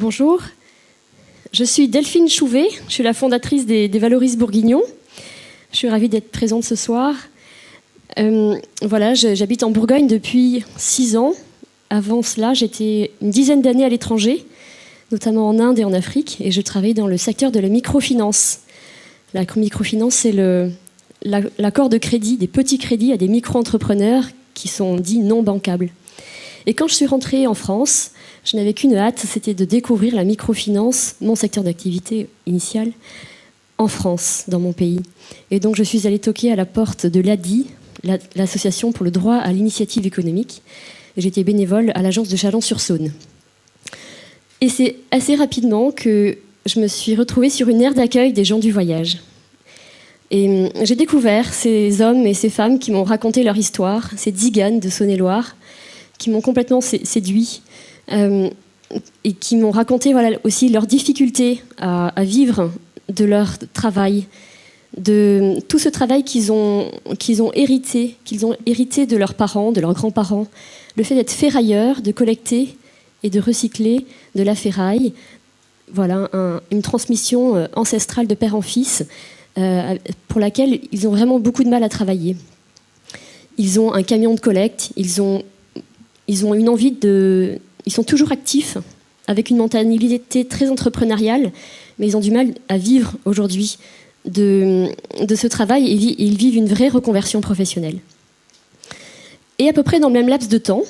Bonjour, je suis Delphine Chouvet, je suis la fondatrice des Valoristes Bourguignons. Je suis ravie d'être présente ce soir. J'habite en Bourgogne depuis 6 ans. Avant cela, j'étais une dizaine d'années à l'étranger, notamment en Inde et en Afrique, et je travaillais dans le secteur de la microfinance. La microfinance, c'est l'accord de crédit, des petits crédits à des micro-entrepreneurs qui sont dits non bancables. Et quand je suis rentrée en France, je n'avais qu'une hâte, c'était de découvrir la microfinance, mon secteur d'activité initial, en France, dans mon pays. Et donc je suis allée toquer à la porte de l'ADI, l'Association pour le droit à l'initiative économique. Et j'étais bénévole à l'agence de Chalon-sur-Saône. Et c'est assez rapidement que je me suis retrouvée sur une aire d'accueil des gens du voyage. Et j'ai découvert ces hommes et ces femmes qui m'ont raconté leur histoire, ces tziganes de Saône-et-Loire, qui m'ont complètement séduit et qui m'ont raconté aussi leurs difficultés à vivre de leur travail, de tout ce travail qu'ils ont hérité de leurs parents, de leurs grands-parents, le fait d'être ferrailleurs, de collecter et de recycler de la ferraille. Voilà, une transmission ancestrale de père en fils pour laquelle ils ont vraiment beaucoup de mal à travailler. Ils ont un camion de collecte, ils ont une envie ils sont toujours actifs, avec une mentalité très entrepreneuriale, mais ils ont du mal à vivre aujourd'hui de ce travail et ils vivent une vraie reconversion professionnelle. Et à peu près dans le même laps de temps,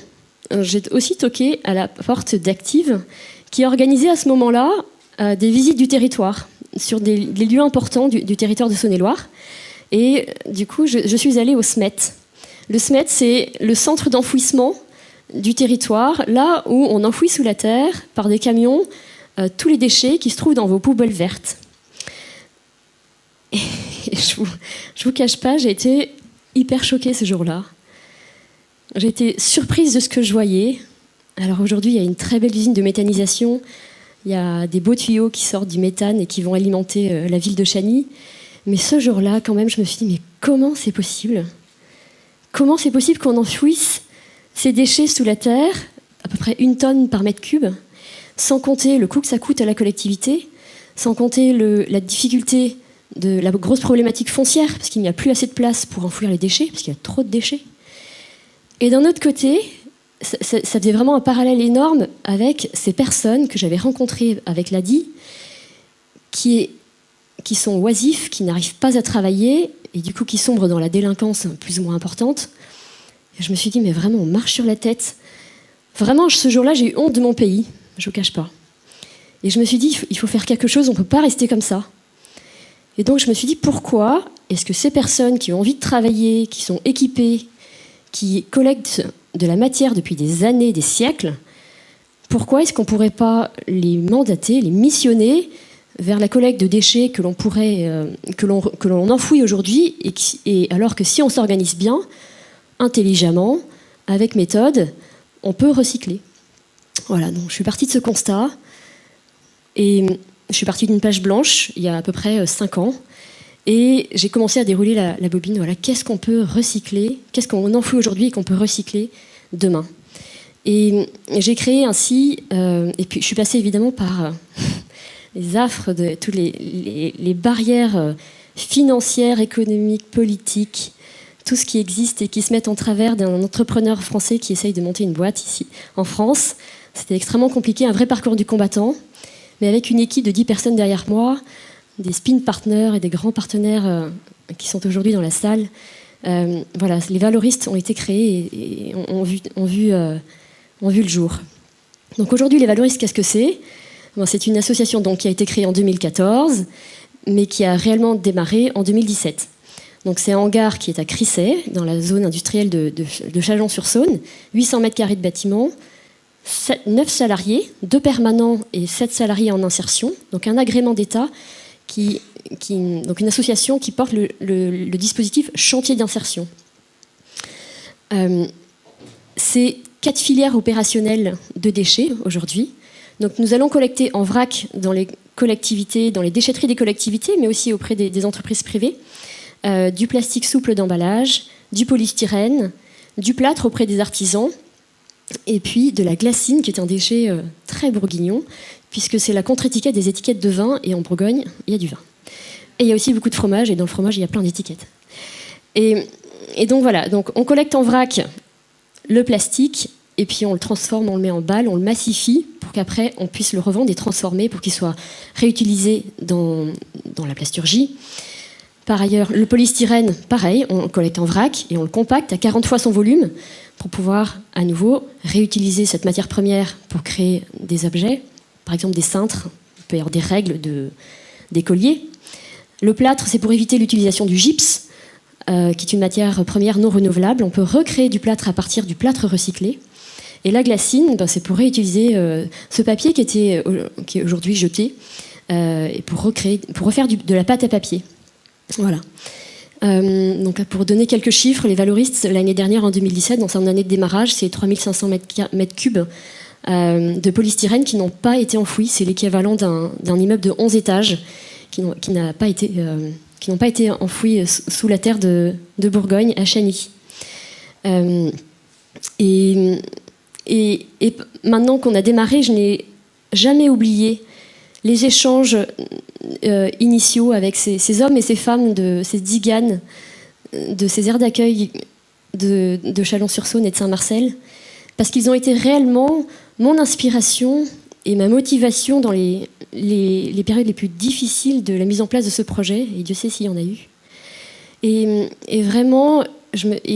j'ai aussi toqué à la porte d'Active, qui a organisé à ce moment-là des visites du territoire, sur des lieux importants du territoire de Saône-et-Loire. Et du coup, je suis allée au SMET. Le SMET, c'est le centre d'enfouissement du territoire, là où on enfouit sous la terre, par des camions, tous les déchets qui se trouvent dans vos poubelles vertes. Et je vous cache pas, j'ai été hyper choquée ce jour-là. J'ai été surprise de ce que je voyais. Alors aujourd'hui, il y a une très belle usine de méthanisation. Il y a des beaux tuyaux qui sortent du méthane et qui vont alimenter la ville de Chagny. Mais ce jour-là, quand même, je me suis dit, mais comment c'est possible ? Comment c'est possible qu'on enfouisse ces déchets sous la terre, à peu près 1 tonne par mètre cube, sans compter le coût que ça coûte à la collectivité, sans compter la difficulté de la grosse problématique foncière, parce qu'il n'y a plus assez de place pour enfouir les déchets, parce qu'il y a trop de déchets. Et d'un autre côté, ça faisait vraiment un parallèle énorme avec ces personnes que j'avais rencontrées avec l'ADI, qui sont oisifs, qui n'arrivent pas à travailler, et du coup qui sombrent dans la délinquance plus ou moins importante. Et je me suis dit, mais vraiment, on marche sur la tête. Vraiment, ce jour-là, j'ai eu honte de mon pays, je ne vous cache pas. Et je me suis dit, il faut faire quelque chose, on ne peut pas rester comme ça. Et donc je me suis dit, pourquoi est-ce que ces personnes qui ont envie de travailler, qui sont équipées, qui collectent de la matière depuis des années, des siècles, pourquoi est-ce qu'on ne pourrait pas les mandater, les missionner vers la collecte de déchets que l'on enfouit aujourd'hui, et alors que si on s'organise bien, intelligemment, avec méthode, on peut recycler. Voilà, donc je suis partie de ce constat, et je suis partie d'une page blanche il y a à peu près 5 ans, et j'ai commencé à dérouler la bobine. Voilà, qu'est-ce qu'on peut recycler, qu'est-ce qu'on enfouit aujourd'hui et qu'on peut recycler demain. Et j'ai créé ainsi, et puis je suis passée évidemment par les affres de toutes les barrières financières, économiques, politiques, tout ce qui existe et qui se met en travers d'un entrepreneur français qui essaye de monter une boîte ici en France. C'était extrêmement compliqué, un vrai parcours du combattant, mais avec une équipe de 10 personnes derrière moi, des spin partners et des grands partenaires qui sont aujourd'hui dans la salle. Voilà, les Valoristes ont été créés et ont vu le jour. Donc aujourd'hui, les Valoristes, qu'est-ce que c'est ? Bon, c'est une association donc, qui a été créée en 2014, mais qui a réellement démarré en 2017. Donc c'est un hangar qui est à Crissay, dans la zone industrielle de Chalon-sur-Saône, 800 mètres carrés de bâtiment, 9 salariés, 2 permanents et 7 salariés en insertion, donc un agrément d'État, donc une association qui porte le dispositif chantier d'insertion. C'est 4 filières opérationnelles de déchets aujourd'hui. Donc nous allons collecter en vrac dans les collectivités, dans les déchetteries des collectivités, mais aussi auprès des entreprises privées, du plastique souple d'emballage, du polystyrène, du plâtre auprès des artisans, Et puis de la glacine, qui est un déchet très bourguignon, puisque c'est la contre-étiquette des étiquettes de vin, et en Bourgogne, il y a du vin. Et il y a aussi beaucoup de fromage, et dans le fromage, il y a plein d'étiquettes. Et donc voilà, donc on collecte en vrac le plastique, et puis on le transforme, on le met en balles, on le massifie, pour qu'après on puisse le revendre et transformer pour qu'il soit réutilisé dans la plasturgie. Par ailleurs, le polystyrène, pareil, on le collecte en vrac et on le compacte à 40 fois son volume pour pouvoir à nouveau réutiliser cette matière première pour créer des objets, par exemple des cintres, il peut y avoir des règles des colliers. Le plâtre, c'est pour éviter l'utilisation du gypse, qui est une matière première non renouvelable. On peut recréer du plâtre à partir du plâtre recyclé. Et la glacine, c'est pour réutiliser ce papier qui est aujourd'hui jeté, et pour refaire de la pâte à papier. Voilà. Donc pour donner quelques chiffres, les valoristes, l'année dernière, en 2017, dans son année de démarrage, c'est 3500 mètres cubes de polystyrène qui n'ont pas été enfouis. C'est l'équivalent d'un immeuble de 11 étages qui n'ont pas été enfouis sous la terre de Bourgogne, à Chagny. Et maintenant qu'on a démarré, je n'ai jamais oublié les échanges initiaux avec ces hommes et ces femmes de ces diganes, de ces aires d'accueil de Chalon-sur-Saône et de Saint-Marcel, parce qu'ils ont été réellement mon inspiration et ma motivation dans les périodes les plus difficiles de la mise en place de ce projet, et Dieu sait s'il y en a eu. Et vraiment,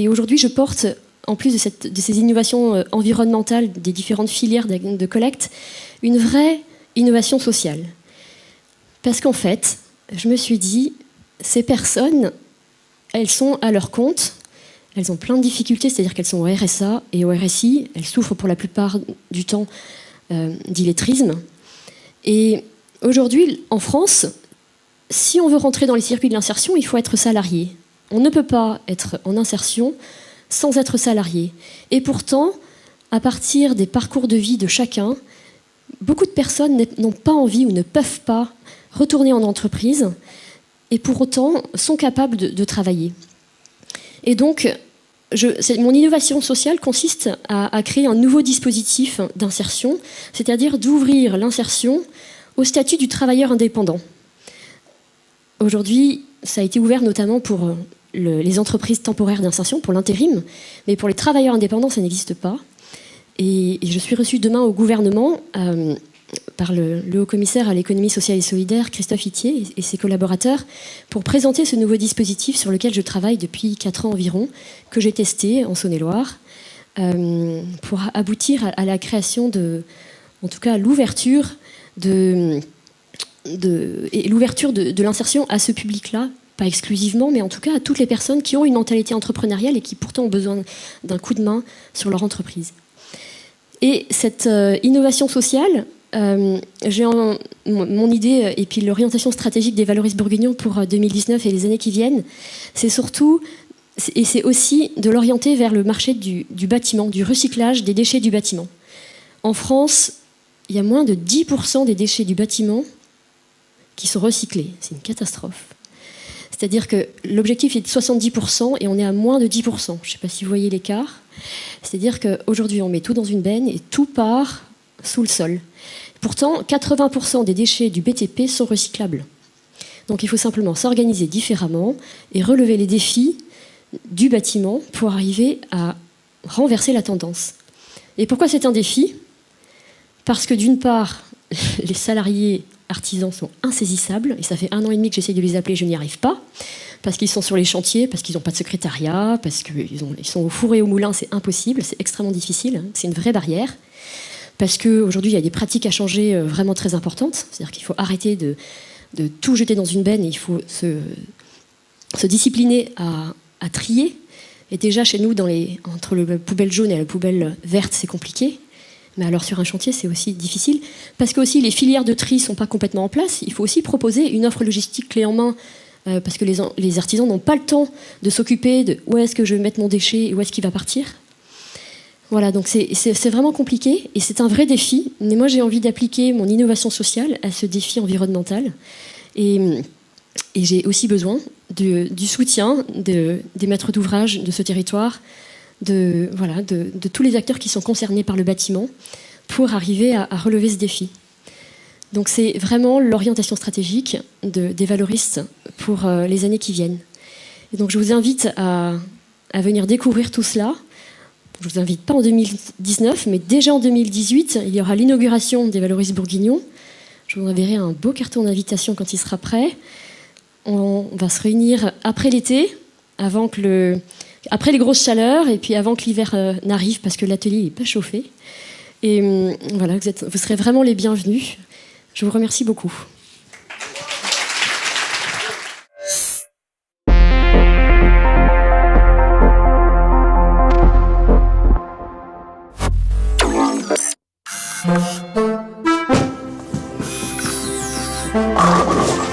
aujourd'hui, je porte, en plus de ces innovations environnementales des différentes filières de collecte, une vraie innovation sociale. Parce qu'en fait, je me suis dit, ces personnes, elles sont à leur compte, elles ont plein de difficultés, c'est-à-dire qu'elles sont au RSA et au RSI, elles souffrent pour la plupart du temps d'illettrisme. Et aujourd'hui, en France, si on veut rentrer dans les circuits de l'insertion, il faut être salarié. On ne peut pas être en insertion sans être salarié. Et pourtant, à partir des parcours de vie de chacun, beaucoup de personnes n'ont pas envie ou ne peuvent pas retourner en entreprise et pour autant sont capables de travailler. Et donc, mon innovation sociale consiste à créer un nouveau dispositif d'insertion, c'est-à-dire d'ouvrir l'insertion au statut du travailleur indépendant. Aujourd'hui, ça a été ouvert notamment pour les entreprises temporaires d'insertion, pour l'intérim, mais pour les travailleurs indépendants, ça n'existe pas. Et je suis reçue demain au gouvernement par le haut-commissaire à l'économie sociale et solidaire, Christophe Ittier, et ses collaborateurs, pour présenter ce nouveau dispositif sur lequel je travaille depuis 4 ans environ, que j'ai testé en Saône-et-Loire, pour aboutir à la création en tout cas à l'ouverture de l'insertion à ce public-là, pas exclusivement, mais en tout cas à toutes les personnes qui ont une mentalité entrepreneuriale et qui pourtant ont besoin d'un coup de main sur leur entreprise. Et cette innovation sociale, mon idée et puis l'orientation stratégique des valoristes bourguignons pour 2019 et les années qui viennent, c'est surtout, et c'est aussi de l'orienter vers le marché du bâtiment, du recyclage des déchets du bâtiment. En France, il y a moins de 10% des déchets du bâtiment qui sont recyclés. C'est une catastrophe. C'est-à-dire que l'objectif est de 70% et on est à moins de 10%. Je ne sais pas si vous voyez l'écart. C'est-à-dire qu'aujourd'hui, on met tout dans une benne et tout part sous le sol. Pourtant, 80% des déchets du BTP sont recyclables. Donc il faut simplement s'organiser différemment et relever les défis du bâtiment pour arriver à renverser la tendance. Et pourquoi c'est un défi ? Parce que d'une part, les salariés artisans sont insaisissables, et ça fait 1 an et demi que j'essaie de les appeler, je n'y arrive pas, parce qu'ils sont sur les chantiers, parce qu'ils n'ont pas de secrétariat, parce qu'ils sont au four et au moulin, c'est impossible, c'est extrêmement difficile, c'est une vraie barrière, parce qu'aujourd'hui il y a des pratiques à changer vraiment très importantes, c'est-à-dire qu'il faut arrêter de tout jeter dans une benne, et il faut se discipliner à trier, et déjà chez nous, entre la poubelle jaune et la poubelle verte, c'est compliqué. Mais alors sur un chantier, c'est aussi difficile, parce que aussi les filières de tri ne sont pas complètement en place. Il faut aussi proposer une offre logistique clé en main, parce que les artisans n'ont pas le temps de s'occuper de où est-ce que je vais mettre mon déchet et où est-ce qu'il va partir. Voilà, donc c'est vraiment compliqué, et c'est un vrai défi. Mais moi, j'ai envie d'appliquer mon innovation sociale à ce défi environnemental. Et j'ai aussi besoin du soutien des maîtres d'ouvrage de ce territoire, de tous les acteurs qui sont concernés par le bâtiment pour arriver à relever ce défi. Donc c'est vraiment l'orientation stratégique des valoristes pour les années qui viennent. Et donc je vous invite à venir découvrir tout cela. Je ne vous invite pas en 2019, mais déjà en 2018, il y aura l'inauguration des valoristes bourguignons. Je vous enverrai un beau carton d'invitation quand il sera prêt. On va se réunir après l'été, après les grosses chaleurs, et puis avant que l'hiver n'arrive, parce que l'atelier n'est pas chauffé. Et voilà, vous serez vraiment les bienvenus. Je vous remercie beaucoup. Ah.